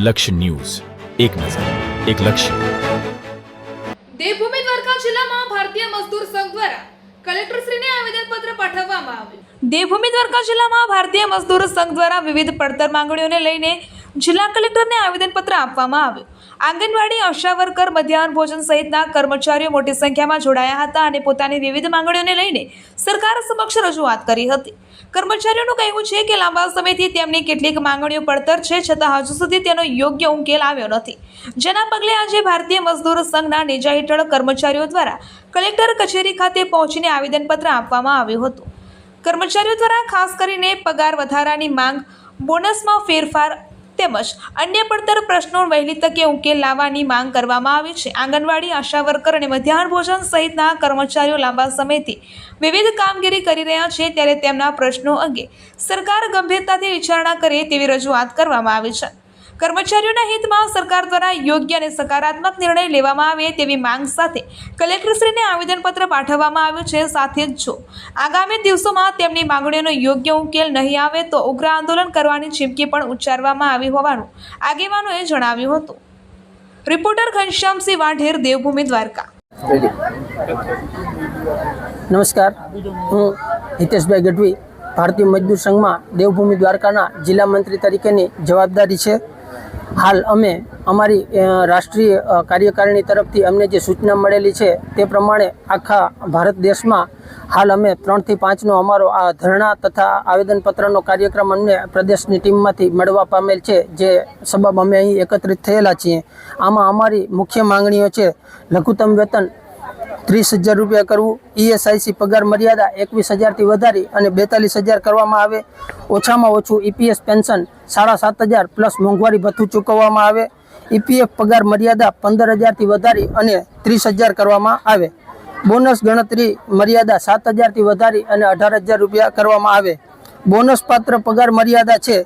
લક્ષ્ય ન્યૂઝ, એક નજર, એક લક્ષ્ય. દેવભૂમિ દ્વારકા જિલ્લામાં ભારતીય મજદૂર સંઘ દ્વારા કલેક્ટરશ્રીને આવેદનપત્ર પાઠવવામાં આવ્યું. દેવભૂમિ દ્વારકા જિલ્લામાં ભારતીય મજદૂર સંઘ દ્વારા વિવિધ પડતર માંગણીઓને લઈને જિલ્લા કલેક્ટરને આવેદનપત્ર આપવામાં આવ્યું. આંગણવાડી, આશા વર્કર, મધ્યાહન ભોજન સહિતના કર્મચારીઓ મોટી સંખ્યામાં જોડાયા હતા અને પોતાની વિવિધ માંગણીઓને લઈને સરકાર સમક્ષ રજૂઆત કરી હતી. કર્મચારીઓનું કહેવું છે કે લાંબા સમયથી તેમની કેટલીક માંગણીઓ પડતર છે, છતાં હજુ સુધી તેનો યોગ્ય ઉકેલ આવ્યો નથી, જેના પગલે આજે ભારતીય મજદૂર સંઘના નેજા હેઠળ કર્મચારીઓ દ્વારા કલેક્ટર કચેરી ખાતે પહોંચીને આવેદનપત્ર આપવામાં આવ્યું હતું. કર્મચારીઓ દ્વારા ખાસ કરીને પગાર વધારાની માંગ, બોનસમાં ફેરફાર તેમજ અન્ય પડતર પ્રશ્નો વહેલી તકે ઉકેલ લાવવાની માંગ કરવામાં આવી છે. આંગણવાડી, આશા વર્કર અને મધ્યાહન ભોજન સહિતના કર્મચારીઓ લાંબા સમયથી વિવિધ કામગીરી કરી રહ્યા છે, ત્યારે તેમના પ્રશ્નો અંગે સરકાર ગંભીરતાથી વિચારણા કરે તેવી રજૂઆત કરવામાં આવી છે. કર્મચારીઓના હિતમાં સરકાર દ્વારા યોગ્ય અને સકારાત્મક નિર્ણય લેવામાં આવે તેવી માંગ સાથે કલેક્ટરશ્રીને આવેદનપત્ર પાઠવવામાં આવ્યું છે. સાથે જ જો આગામી દિવસોમાં તેમની માંગણીઓનો યોગ્ય ઉકેલ નહીં આવે તો ઉગ્ર આંદોલન કરવાની ચીમકી પણ ઉચ્ચારવામાં આવી હોવાનું આગેવાનોએ જણાવ્યું હતું. રિપોર્ટર ઘનશ્યામસિંહ વાઢેર, દેવભૂમિ દ્વારકા. નમસ્કાર, હું હિતેશભાઈ ગઢવી. ભારતીય મજદૂર સંઘમાં દેવભૂમિ દ્વારકાના જિલ્લા મંત્રી તરીકેની જવાબદારી છે. હાલ અમે અમારી રાષ્ટ્રીય કાર્યકારિણી તરફથી અમને જે સૂચના મળેલી છે તે પ્રમાણે આખા ભારત દેશમાં હાલ અમે 3 થી 5નો અમારો આ ધરણા તથા આવેદનપત્રનો કાર્યક્રમ અમને પ્રદેશની ટીમમાંથી મળવા પામેલ છે, જે સબબ અમે અહીં એકત્રિત થયેલા છીએ. આમાં અમારી મુખ્ય માંગણીઓ છે: લઘુત્તમ વેતન 30,000 રૂપિયા કરવું, ESIC પગાર મર્યાદા 21,000થી વધારી અને 42,000 કરવામાં આવે, ઓછામાં ઓછું EPS પેન્શન 7,500 પ્લસ મોંઘવારી ભથ્થું ચૂકવવામાં આવે, EPF પગાર મર્યાદા 15,000થી વધારી અને 30,000 કરવામાં આવે, બોનસ ગણતરી મર્યાદા 7,000થી વધારી અને 18,000 રૂપિયા કરવામાં આવે, બોનસ પાત્ર પગાર મર્યાદા છે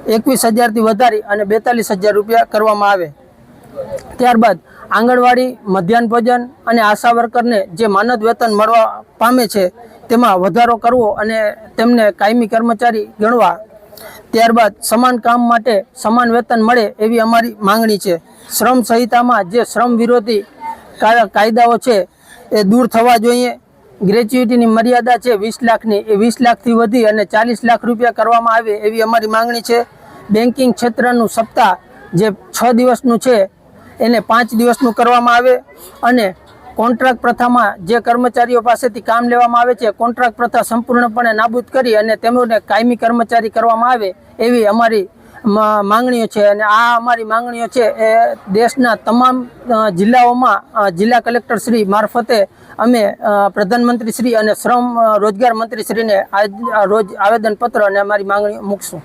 21,000થી વધારી અને 42,000 રૂપિયા કરવામાં આવે. ત્યારબાદ આંગણવાડી, મધ્યાહન ભોજન અને આશા વર્કરને જે માનદ વેતન મળવા પામે છે તેમાં વધારો કરવો અને તેમને કાયમી કર્મચારી ગણવા. ત્યારબાદ સમાન કામ માટે સમાન વેતન મળે એવી અમારી માંગણી છે. શ્રમ સંહિતામાં જે શ્રમ વિરોધી કાયદાઓ છે એ દૂર થવા જોઈએ. ગ્રેચ્યુઇટીની મર્યાદા છે 20 લાખની, એ 20 લાખથી વધી અને 40 લાખ રૂપિયા કરવામાં આવે એવી અમારી માંગણી છે. બેન્કિંગ ક્ષેત્રનું સપ્તાહ જે 6 દિવસનું છે એને 5 દિવસનું કરવામાં આવે અને કોન્ટ્રાક્ટ પ્રથામાં જે કર્મચારીઓ પાસેથી કામ લેવામાં આવે છે, કોન્ટ્રાક્ટ પ્રથા સંપૂર્ણપણે નાબૂદ કરી અને તેમને કાયમી કર્મચારી કરવામાં આવે એવી અમારી માંગણીઓ છે. અને આ અમારી માંગણીઓ છે એ દેશના તમામ જિલ્લાઓમાં જિલ્લા કલેક્ટર શ્રી મારફતે અમે પ્રધાનમંત્રી શ્રી અને શ્રમ રોજગાર મંત્રી શ્રીને આજ રોજ આવેદનપત્ર અને અમારી માંગણીઓ મૂકશું.